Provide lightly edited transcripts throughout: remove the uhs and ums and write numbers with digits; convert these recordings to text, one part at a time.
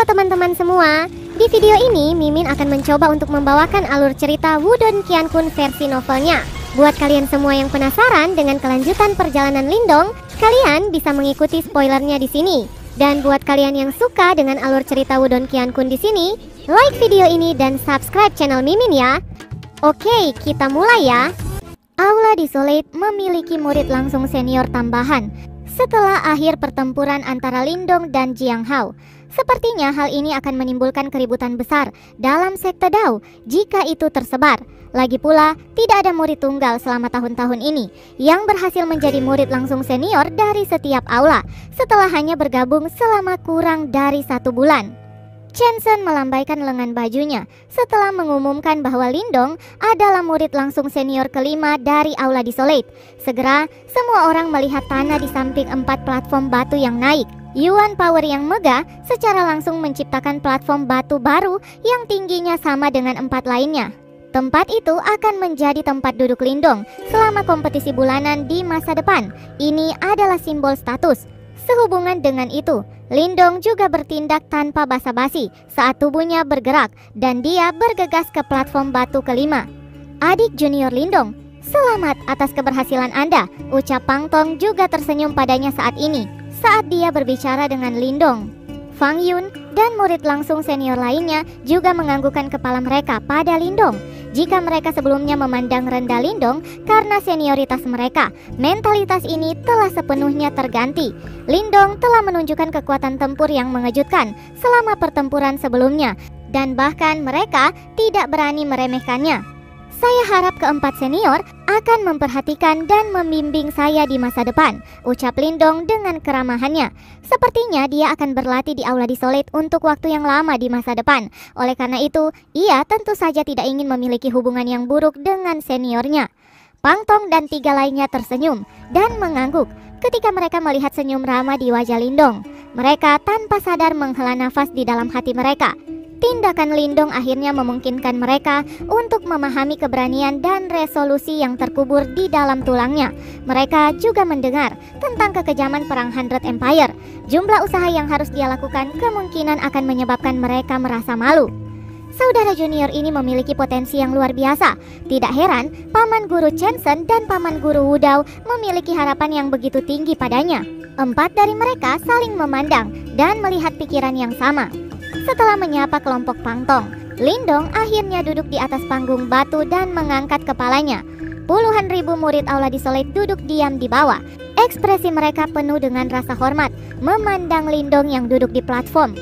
teman-teman semua, di video ini Mimin akan mencoba untuk membawakan alur cerita Wudong Qiankun versi novelnya. Buat kalian semua yang penasaran dengan kelanjutan perjalanan Lindong, kalian bisa mengikuti spoilernya di sini. Dan buat kalian yang suka dengan alur cerita Wudong Qiankun di sini, like video ini dan subscribe channel Mimin ya. Oke, kita mulai ya. Aula Desolate memiliki murid langsung senior tambahan setelah akhir pertempuran antara Lindong dan Jiang Hao. Sepertinya hal ini akan menimbulkan keributan besar dalam sekte Dao jika itu tersebar. Lagi pula, tidak ada murid tunggal selama tahun-tahun ini yang berhasil menjadi murid langsung senior dari setiap aula setelah hanya bergabung selama kurang dari 1 bulan. Chen Zhen melambaikan lengan bajunya setelah mengumumkan bahwa Lindong adalah murid langsung senior kelima dari Aula Desolate. Segera, semua orang melihat tanah di samping 4 platform batu yang naik. Yuan Power yang megah secara langsung menciptakan platform batu baru yang tingginya sama dengan 4 lainnya. Tempat itu akan menjadi tempat duduk Lindong selama kompetisi bulanan di masa depan. Ini adalah simbol status. Sehubungan dengan itu, Lindong juga bertindak tanpa basa-basi saat tubuhnya bergerak dan dia bergegas ke platform batu kelima. Adik junior Lindong, selamat atas keberhasilan Anda, ucap Pang Tong juga tersenyum padanya saat ini saat dia berbicara dengan Lindong. Fang Yun dan murid langsung senior lainnya juga menganggukkan kepala mereka pada Lindong. Jika mereka sebelumnya memandang rendah Lindong karena senioritas mereka, mentalitas ini telah sepenuhnya terganti. Lindong telah menunjukkan kekuatan tempur yang mengejutkan selama pertempuran sebelumnya, dan bahkan mereka tidak berani meremehkannya. Saya harap keempat senior akan memperhatikan dan membimbing saya di masa depan, ucap Lindong dengan keramahannya. Sepertinya dia akan berlatih di Aula Desolate untuk waktu yang lama di masa depan. Oleh karena itu, ia tentu saja tidak ingin memiliki hubungan yang buruk dengan seniornya. Pang Tong dan 3 lainnya tersenyum dan mengangguk ketika mereka melihat senyum ramah di wajah Lindong. Mereka tanpa sadar menghela nafas di dalam hati mereka. Tindakan Lindong akhirnya memungkinkan mereka untuk memahami keberanian dan resolusi yang terkubur di dalam tulangnya. Mereka juga mendengar tentang kekejaman perang Hundred Empire. Jumlah usaha yang harus dia lakukan kemungkinan akan menyebabkan mereka merasa malu. Saudara junior ini memiliki potensi yang luar biasa. Tidak heran, Paman Guru Chen Zhen dan Paman Guru Wudao memiliki harapan yang begitu tinggi padanya. 4 dari mereka saling memandang dan melihat pikiran yang sama. Setelah menyapa kelompok Pang Tong, Lindong akhirnya duduk di atas panggung batu dan mengangkat kepalanya. Puluhan ribu murid Aula Desolate duduk diam di bawah. Ekspresi mereka penuh dengan rasa hormat, memandang Lindong yang duduk di platform.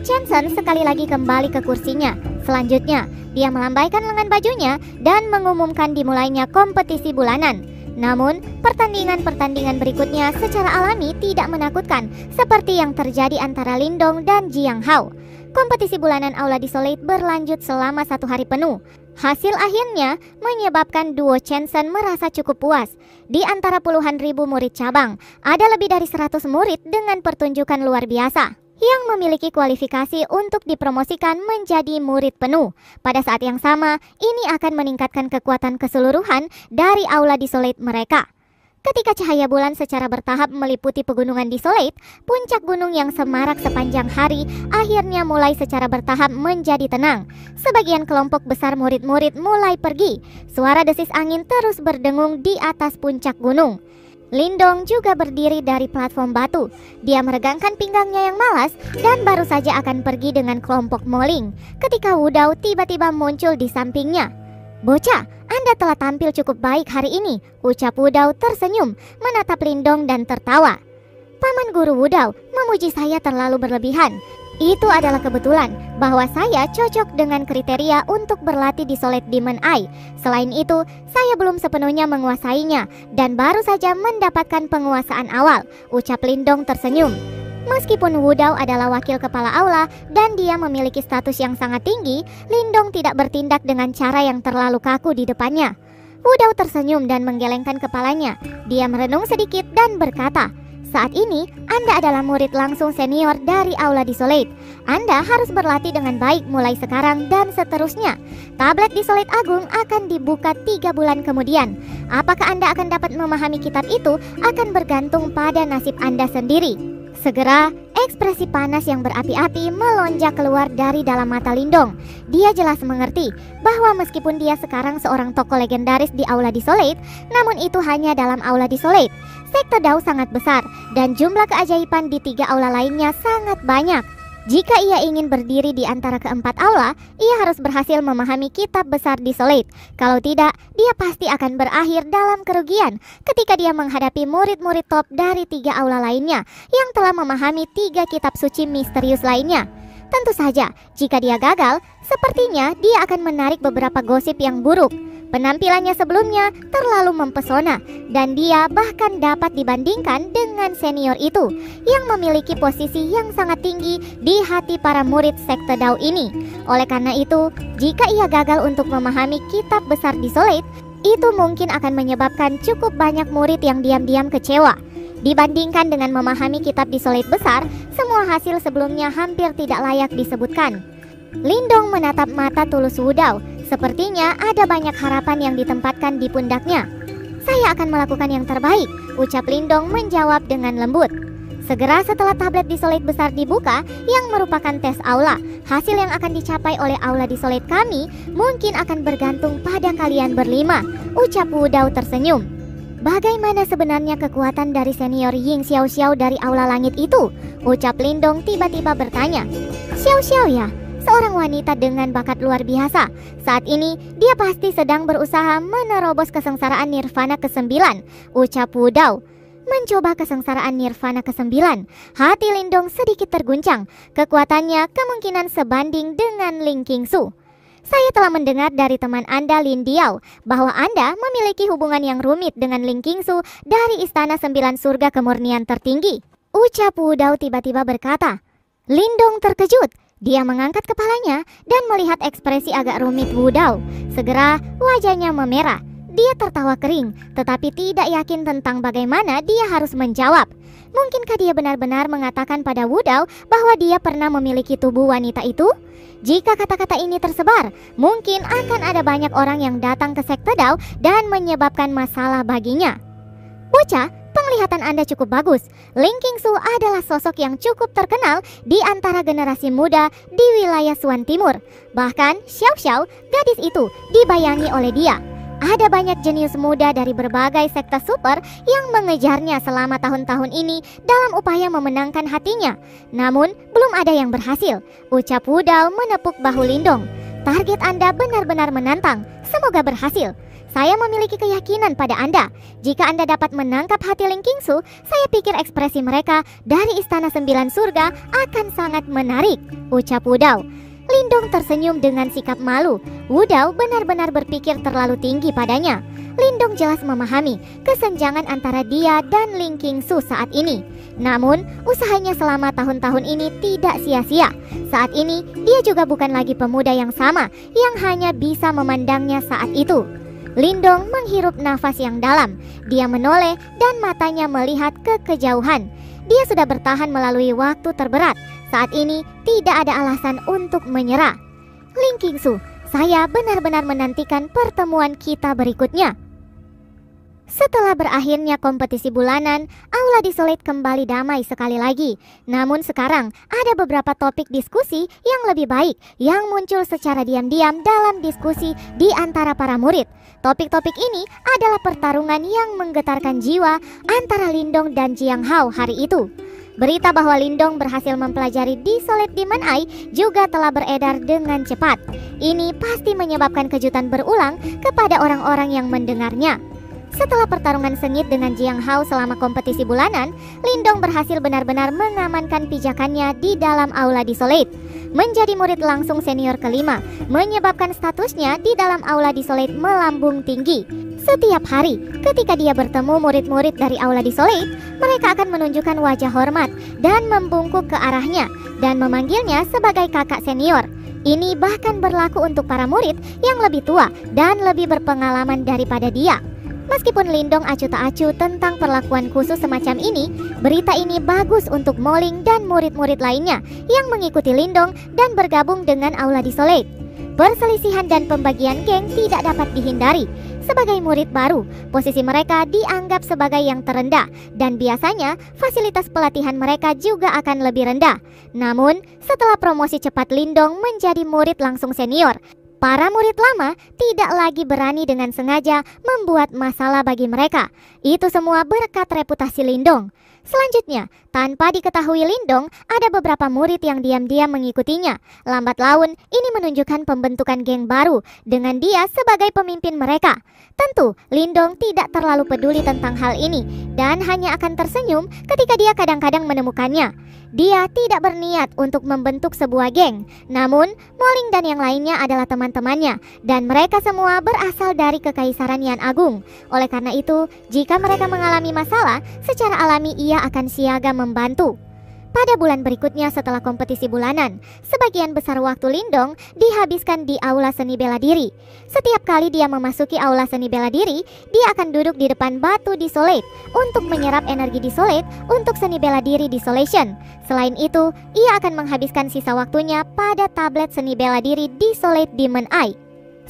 Chen Zhen sekali lagi kembali ke kursinya. Selanjutnya, dia melambaikan lengan bajunya dan mengumumkan dimulainya kompetisi bulanan. Namun, pertandingan-pertandingan berikutnya secara alami tidak menakutkan, seperti yang terjadi antara Lindong dan Jiang Hao. Kompetisi bulanan Aula Desolate berlanjut selama 1 hari penuh. Hasil akhirnya menyebabkan duo Chen Zhen merasa cukup puas. Di antara puluhan ribu murid cabang, ada lebih dari 100 murid dengan pertunjukan luar biasa yang memiliki kualifikasi untuk dipromosikan menjadi murid penuh. Pada saat yang sama, ini akan meningkatkan kekuatan keseluruhan dari Aula Desolate mereka. Ketika cahaya bulan secara bertahap meliputi pegunungan Desolate, puncak gunung yang semarak sepanjang hari akhirnya mulai secara bertahap menjadi tenang. Sebagian kelompok besar murid-murid mulai pergi. Suara desis angin terus berdengung di atas puncak gunung. Lindong juga berdiri dari platform batu. Dia meregangkan pinggangnya yang malas dan baru saja akan pergi dengan kelompok Moling ketika Wudao tiba-tiba muncul di sampingnya. "Bocah, Anda telah tampil cukup baik hari ini," ucap Wudao tersenyum, menatap Lindong dan tertawa. "Paman Guru Wudao memuji saya terlalu berlebihan. Itu adalah kebetulan bahwa saya cocok dengan kriteria untuk berlatih di Solid Demon Eye. Selain itu, saya belum sepenuhnya menguasainya dan baru saja mendapatkan penguasaan awal," ucap Lindong tersenyum. Meskipun Wudao adalah wakil kepala aula dan dia memiliki status yang sangat tinggi, Lindong tidak bertindak dengan cara yang terlalu kaku di depannya. Wudao tersenyum dan menggelengkan kepalanya. Dia merenung sedikit dan berkata, "Saat ini, Anda adalah murid langsung senior dari Aula Desolate. Anda harus berlatih dengan baik mulai sekarang dan seterusnya. Tablet Desolate Agung akan dibuka 3 bulan kemudian. Apakah Anda akan dapat memahami kitab itu akan bergantung pada nasib Anda sendiri." Segera, ekspresi panas yang berapi-api melonjak keluar dari dalam mata Lindong. Dia jelas mengerti bahwa meskipun dia sekarang seorang tokoh legendaris di Aula Desolate, namun itu hanya dalam Aula Desolate. Sekte Dao sangat besar dan jumlah keajaiban di 3 aula lainnya sangat banyak. Jika ia ingin berdiri di antara keempat aula, ia harus berhasil memahami kitab besar Desolate. Kalau tidak, dia pasti akan berakhir dalam kerugian ketika dia menghadapi murid-murid top dari 3 aula lainnya yang telah memahami 3 kitab suci misterius lainnya. Tentu saja, jika dia gagal, sepertinya dia akan menarik beberapa gosip yang buruk. Penampilannya sebelumnya terlalu mempesona dan dia bahkan dapat dibandingkan dengan senior itu yang memiliki posisi yang sangat tinggi di hati para murid sekte Dao ini. Oleh karena itu, jika ia gagal untuk memahami kitab besar Desolate, itu mungkin akan menyebabkan cukup banyak murid yang diam-diam kecewa. Dibandingkan dengan memahami kitab Desolate besar, semua hasil sebelumnya hampir tidak layak disebutkan. Lindong menatap mata tulus Wudao. Sepertinya ada banyak harapan yang ditempatkan di pundaknya. "Saya akan melakukan yang terbaik," ucap Lindong menjawab dengan lembut. Segera setelah tablet Desolate besar dibuka yang merupakan tes aula, hasil yang akan dicapai oleh Aula Desolate kami mungkin akan bergantung pada kalian berlima, ucap Wudao tersenyum. "Bagaimana sebenarnya kekuatan dari senior Ying Xiao dari Aula Langit itu?" ucap Lindong tiba-tiba bertanya. "Xiao ya? Seorang wanita dengan bakat luar biasa. Saat ini, dia pasti sedang berusaha menerobos kesengsaraan nirvana ke-9, ucap Wudao. Mencoba kesengsaraan nirvana ke-9, hati Lindong sedikit terguncang. Kekuatannya kemungkinan sebanding dengan Ling Qingsu. "Saya telah mendengar dari teman Anda Lin Diao bahwa Anda memiliki hubungan yang rumit dengan Ling Qingsu dari Istana 9 Surga Kemurnian Tertinggi," ucap Wudao tiba-tiba berkata. Lindong terkejut. Dia mengangkat kepalanya dan melihat ekspresi agak rumit Wudao. Segera wajahnya memerah. Dia tertawa kering, tetapi tidak yakin tentang bagaimana dia harus menjawab. Mungkinkah dia benar-benar mengatakan pada Wudao bahwa dia pernah memiliki tubuh wanita itu? Jika kata-kata ini tersebar, mungkin akan ada banyak orang yang datang ke sekte Dao dan menyebabkan masalah baginya. "Bocah, penglihatan Anda cukup bagus. Ling Qingsu adalah sosok yang cukup terkenal di antara generasi muda di wilayah Suan Timur. Bahkan Xiao, gadis itu, dibayangi oleh dia. Ada banyak jenius muda dari berbagai sekte super yang mengejarnya selama tahun-tahun ini dalam upaya memenangkan hatinya. Namun, belum ada yang berhasil," ucap Wudao menepuk bahu Lindong. "Target Anda benar-benar menantang. Semoga berhasil. Saya memiliki keyakinan pada Anda. Jika Anda dapat menangkap hati Ling Qingsu, saya pikir ekspresi mereka dari Istana 9 Surga akan sangat menarik," ucap Wudao. Lindong tersenyum dengan sikap malu. Wudao benar-benar berpikir terlalu tinggi padanya. Lindong jelas memahami kesenjangan antara dia dan Ling Qingsu saat ini. Namun, usahanya selama tahun-tahun ini tidak sia-sia. Saat ini, dia juga bukan lagi pemuda yang sama yang hanya bisa memandangnya saat itu. Lindong menghirup nafas yang dalam. Dia menoleh dan matanya melihat ke kejauhan. Dia sudah bertahan melalui waktu terberat. Saat ini tidak ada alasan untuk menyerah. "Ling Qingsu, saya benar-benar menantikan pertemuan kita berikutnya." Setelah berakhirnya kompetisi bulanan, Aula Desolate kembali damai sekali lagi. Namun sekarang ada beberapa topik diskusi yang lebih baik yang muncul secara diam-diam dalam diskusi di antara para murid. Topik-topik ini adalah pertarungan yang menggetarkan jiwa antara Lindong dan Jiang Hao hari itu. Berita bahwa Lindong berhasil mempelajari Desolate Demon Eye juga telah beredar dengan cepat. Ini pasti menyebabkan kejutan berulang kepada orang-orang yang mendengarnya. Setelah pertarungan sengit dengan Jiang Hao selama kompetisi bulanan, Lindong berhasil benar-benar mengamankan pijakannya di dalam Aula Desolate. Menjadi murid langsung senior kelima, menyebabkan statusnya di dalam Aula Desolate melambung tinggi. Setiap hari, ketika dia bertemu murid-murid dari Aula Desolate, mereka akan menunjukkan wajah hormat dan membungkuk ke arahnya dan memanggilnya sebagai kakak senior. Ini bahkan berlaku untuk para murid yang lebih tua dan lebih berpengalaman daripada dia. Meskipun Lindong acuh tak acuh tentang perlakuan khusus semacam ini, berita ini bagus untuk Moling dan murid-murid lainnya yang mengikuti Lindong dan bergabung dengan Aula Desolate. Perselisihan dan pembagian geng tidak dapat dihindari. Sebagai murid baru, posisi mereka dianggap sebagai yang terendah dan biasanya fasilitas pelatihan mereka juga akan lebih rendah. Namun, setelah promosi cepat Lindong menjadi murid langsung senior, para murid lama tidak lagi berani dengan sengaja membuat masalah bagi mereka. Itu semua berkat reputasi Lindong. Selanjutnya, tanpa diketahui Lindong, ada beberapa murid yang diam-diam mengikutinya. Lambat laun, ini menunjukkan pembentukan geng baru dengan dia sebagai pemimpin mereka. Tentu, Lindong tidak terlalu peduli tentang hal ini dan hanya akan tersenyum ketika dia kadang-kadang menemukannya. Dia tidak berniat untuk membentuk sebuah geng, namun Moling dan yang lainnya adalah teman-temannya dan mereka semua berasal dari Kekaisaran Yan Agung. Oleh karena itu, jika mereka mengalami masalah, secara alami ia akan siaga membantu. Pada bulan berikutnya setelah kompetisi bulanan, sebagian besar waktu Lindong dihabiskan di aula seni bela diri. Setiap kali dia memasuki aula seni bela diri, dia akan duduk di depan batu Desolate untuk menyerap energi Desolate untuk seni bela diri Desolation. Selain itu, ia akan menghabiskan sisa waktunya pada tablet seni bela diri Desolate Demon Eye.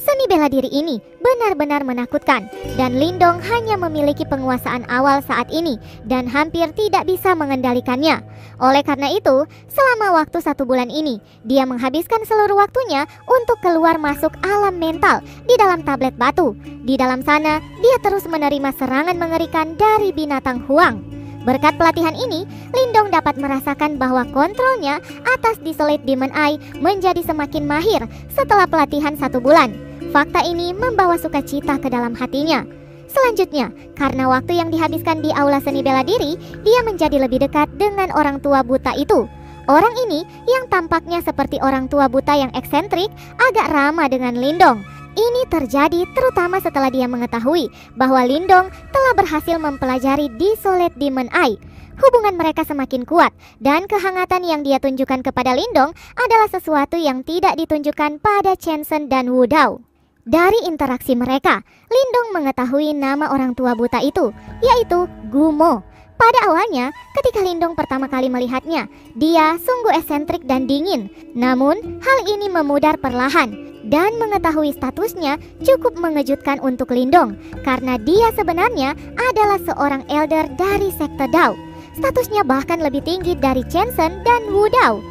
Seni bela diri ini benar-benar menakutkan dan Lindong hanya memiliki penguasaan awal saat ini dan hampir tidak bisa mengendalikannya. Oleh karena itu, selama waktu 1 bulan ini, dia menghabiskan seluruh waktunya untuk keluar masuk alam mental di dalam tablet batu. Di dalam sana, dia terus menerima serangan mengerikan dari binatang huang. Berkat pelatihan ini, Lindong dapat merasakan bahwa kontrolnya atas Desolate Demon Eye menjadi semakin mahir setelah pelatihan 1 bulan. Fakta ini membawa sukacita ke dalam hatinya. Selanjutnya, karena waktu yang dihabiskan di aula seni bela diri, dia menjadi lebih dekat dengan orang tua buta itu. Orang ini yang tampaknya seperti orang tua buta yang eksentrik agak ramah dengan Lindong. Ini terjadi terutama setelah dia mengetahui bahwa Lindong telah berhasil mempelajari Desolate Demon Eye. Hubungan mereka semakin kuat dan kehangatan yang dia tunjukkan kepada Lindong adalah sesuatu yang tidak ditunjukkan pada Chen Zhen dan Wu Dao. Dari interaksi mereka, Lindong mengetahui nama orang tua buta itu, yaitu Gumo. Pada awalnya, ketika Lindong pertama kali melihatnya, dia sungguh eksentrik dan dingin. Namun, hal ini memudar perlahan dan mengetahui statusnya cukup mengejutkan untuk Lindong karena dia sebenarnya adalah seorang elder dari sekte Dao. Statusnya bahkan lebih tinggi dari Chen Zhen dan Wu Dao.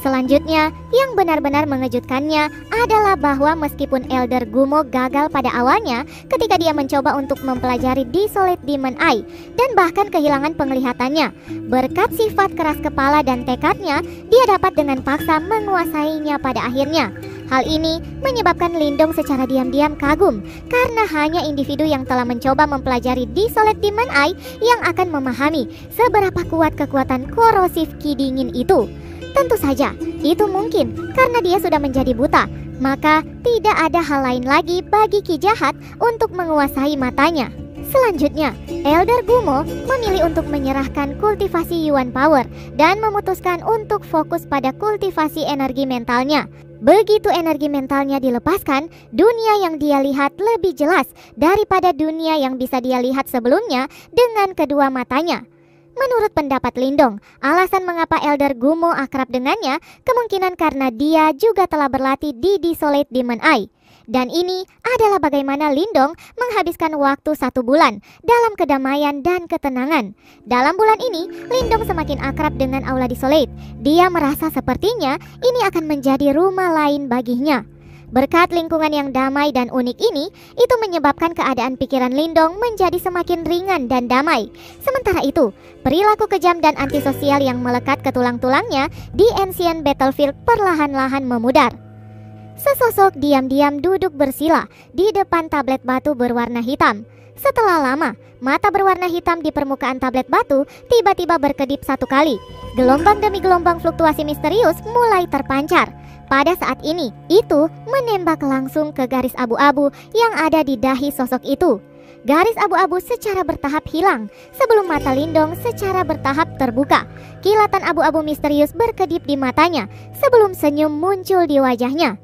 Selanjutnya, yang benar-benar mengejutkannya adalah bahwa meskipun Elder Gumo gagal pada awalnya ketika dia mencoba untuk mempelajari Desolate Demon Eye dan bahkan kehilangan penglihatannya, berkat sifat keras kepala dan tekadnya, dia dapat dengan paksa menguasainya pada akhirnya. Hal ini menyebabkan Lindong secara diam-diam kagum karena hanya individu yang telah mencoba mempelajari Desolate Demon Eye yang akan memahami seberapa kuat kekuatan korosif ki dingin itu. Tentu saja, itu mungkin karena dia sudah menjadi buta, maka tidak ada hal lain lagi bagi Ki Jahat untuk menguasai matanya. Selanjutnya, Elder Gumo memilih untuk menyerahkan kultivasi Yuan Power dan memutuskan untuk fokus pada kultivasi energi mentalnya. Begitu energi mentalnya dilepaskan, dunia yang dia lihat lebih jelas daripada dunia yang bisa dia lihat sebelumnya dengan kedua matanya. Menurut pendapat Lindong, alasan mengapa Elder Gumo akrab dengannya kemungkinan karena dia juga telah berlatih di Desolate Demon Eye. Dan ini adalah bagaimana Lindong menghabiskan waktu 1 bulan dalam kedamaian dan ketenangan. Dalam bulan ini, Lindong semakin akrab dengan Aula Desolate. Dia merasa sepertinya ini akan menjadi rumah lain baginya. Berkat lingkungan yang damai dan unik ini, itu menyebabkan keadaan pikiran Lindong menjadi semakin ringan dan damai. Sementara itu, perilaku kejam dan antisosial yang melekat ke tulang-tulangnya di Ancient Battlefield perlahan-lahan memudar. Sesosok diam-diam duduk bersila di depan tablet batu berwarna hitam. Setelah lama, mata berwarna hitam di permukaan tablet batu tiba-tiba berkedip 1 kali. Gelombang demi gelombang fluktuasi misterius mulai terpancar. Pada saat ini, itu menembak langsung ke garis abu-abu yang ada di dahi sosok itu. Garis abu-abu secara bertahap hilang sebelum mata Lindong secara bertahap terbuka. Kilatan abu-abu misterius berkedip di matanya sebelum senyum muncul di wajahnya.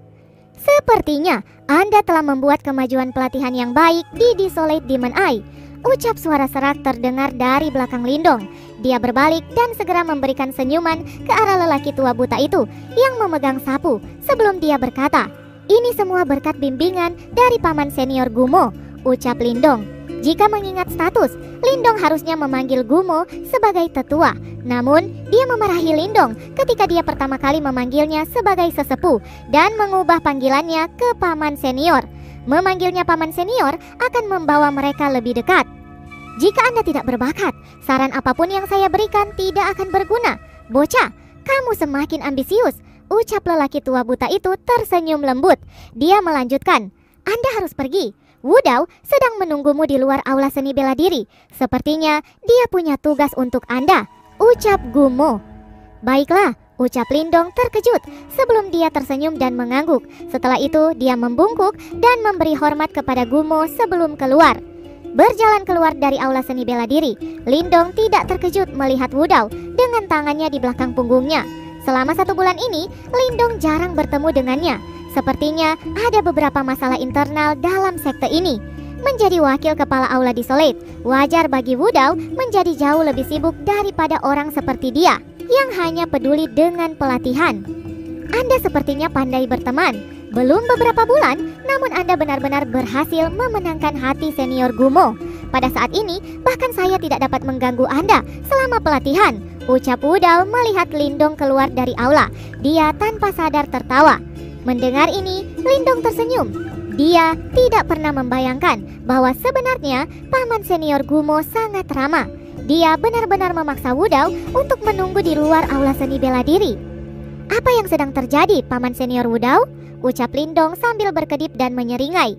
Sepertinya Anda telah membuat kemajuan pelatihan yang baik di Desolate Demon Eye. Ucap suara serak terdengar dari belakang Lindong. Dia berbalik dan segera memberikan senyuman ke arah lelaki tua buta itu yang memegang sapu sebelum dia berkata, Ini semua berkat bimbingan dari paman senior Gumo, ucap Lindong. Jika mengingat status, Lindong harusnya memanggil Gumo sebagai tetua. Namun, dia memarahi Lindong ketika dia pertama kali memanggilnya sebagai sesepuh dan mengubah panggilannya ke paman senior. Memanggilnya paman senior akan membawa mereka lebih dekat. Jika Anda tidak berbakat, saran apapun yang saya berikan tidak akan berguna. Bocah, kamu semakin ambisius, ucap lelaki tua buta itu tersenyum lembut. Dia melanjutkan, Anda harus pergi. Wudao sedang menunggumu di luar aula seni bela diri. Sepertinya dia punya tugas untuk Anda, ucap Gumo. Baiklah, ucap Lindong terkejut sebelum dia tersenyum dan mengangguk. Setelah itu dia membungkuk dan memberi hormat kepada Gumo sebelum keluar. Berjalan keluar dari aula seni bela diri, Lindong tidak terkejut melihat Wudao dengan tangannya di belakang punggungnya. Selama 1 bulan ini, Lindong jarang bertemu dengannya. Sepertinya ada beberapa masalah internal dalam sekte ini. Menjadi wakil kepala aula Desolate, wajar bagi Wudao menjadi jauh lebih sibuk daripada orang seperti dia yang hanya peduli dengan pelatihan. Anda sepertinya pandai berteman. Belum beberapa bulan, namun Anda benar-benar berhasil memenangkan hati senior Gumo. Pada saat ini, bahkan saya tidak dapat mengganggu Anda selama pelatihan, ucap Wudao melihat Lindong keluar dari aula. Dia tanpa sadar tertawa. Mendengar ini, Lindong tersenyum. Dia tidak pernah membayangkan bahwa sebenarnya paman senior Gumo sangat ramah. Dia benar-benar memaksa Wudao untuk menunggu di luar aula seni bela diri. Apa yang sedang terjadi, paman senior Wudao? Ucap Lindong sambil berkedip dan menyeringai.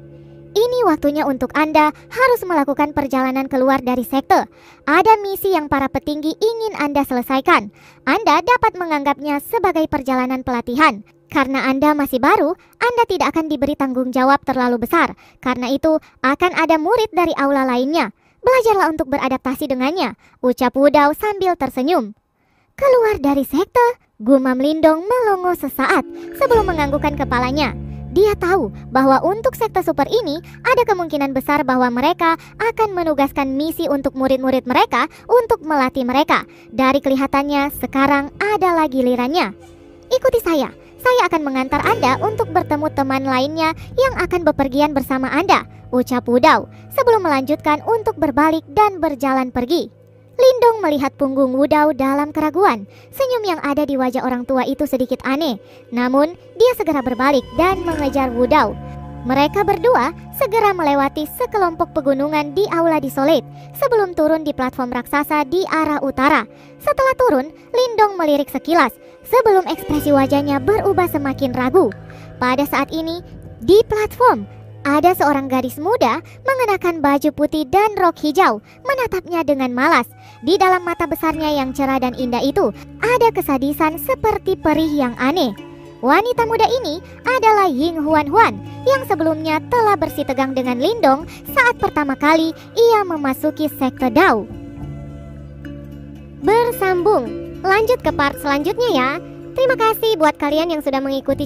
Ini waktunya untuk Anda harus melakukan perjalanan keluar dari sekte. Ada misi yang para petinggi ingin Anda selesaikan. Anda dapat menganggapnya sebagai perjalanan pelatihan. Karena Anda masih baru, Anda tidak akan diberi tanggung jawab terlalu besar. Karena itu, akan ada murid dari aula lainnya. Belajarlah untuk beradaptasi dengannya, ucap Wudao sambil tersenyum. Keluar dari sekte, gumam Lindong melongo sesaat sebelum menganggukkan kepalanya. Dia tahu bahwa untuk sekte super ini ada kemungkinan besar bahwa mereka akan menugaskan misi untuk murid-murid mereka untuk melatih mereka. Dari kelihatannya sekarang adalah gilirannya. Ikuti saya akan mengantar Anda untuk bertemu teman lainnya yang akan bepergian bersama Anda, ucap Wudao sebelum melanjutkan untuk berbalik dan berjalan pergi. Lindong melihat punggung Wudao dalam keraguan. Senyum yang ada di wajah orang tua itu sedikit aneh. Namun, dia segera berbalik dan mengejar Wudao. Mereka berdua segera melewati sekelompok pegunungan di aula Desolate sebelum turun di platform raksasa di arah utara. Setelah turun, Lindong melirik sekilas sebelum ekspresi wajahnya berubah semakin ragu. Pada saat ini, di platform, ada seorang gadis muda mengenakan baju putih dan rok hijau menatapnya dengan malas. Di dalam mata besarnya yang cerah dan indah itu ada kesadisan seperti perih yang aneh. Wanita muda ini adalah Ying Huan yang sebelumnya telah bersitegang dengan Lindong saat pertama kali ia memasuki sekte Dao. Bersambung, lanjut ke part selanjutnya ya. Terima kasih buat kalian yang sudah mengikuti